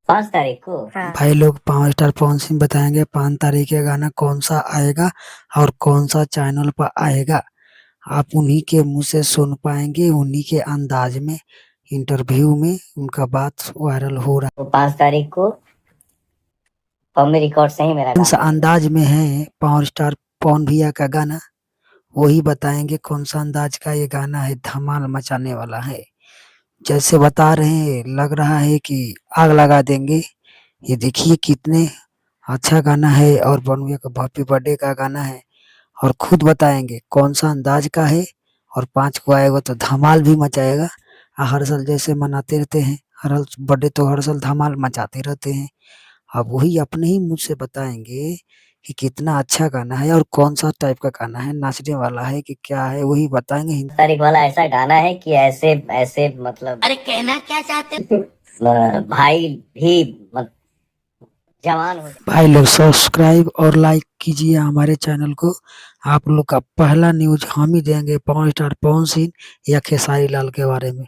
5 तारीख को। हाँ। भाई लोग पावर स्टार पवन सिंह बताएंगे 5 तारीख का गाना कौन सा आएगा और कौन सा चैनल पर आएगा। आप उन्हीं के मुंह से सुन पाएंगे, उन्हीं के अंदाज में, इंटरव्यू में उनका बात वायरल हो रहा तो 5 तारीख को बॉम्बे रिकॉर्ड से ही मेरा है। कौन सा गाना अंदाज में है पावर स्टार पवन भैया का गाना, वही बताएंगे कौन सा अंदाज का ये गाना है, धमाल मचाने वाला है। जैसे बता रहे हैं, लग रहा है कि आग लगा देंगे। ये देखिए कितने अच्छा गाना है और पवन भैया का हैप्पी बर्थडे का गाना है और खुद बताएंगे कौन सा अंदाज का है। और 5 को आएगा तो धमाल भी मचाएगा। हर साल जैसे मनाते रहते हैं, हर बर्थडे तो हर साल धमाल मचाते रहते हैं। अब वही अपने ही मुँह से बताएँगे कि कितना अच्छा गाना है और कौन-सा टाइप का गाना है, नाचने वाला है कि क्या है, वही बताएँगे। 5 तारीख वाला ऐसा गाना है कि ऐसे ऐसे मतलब अरे कहना क्या चाहते भाई भी जवान हो भाई लोग सब्सक्राइब और लाइक कीजिए हमारे चैनल को। आप लोग का पहला न्यूज़ हम ही देंगे पवन स्टार पवन सिंह या खेसारी लाल के बारे में।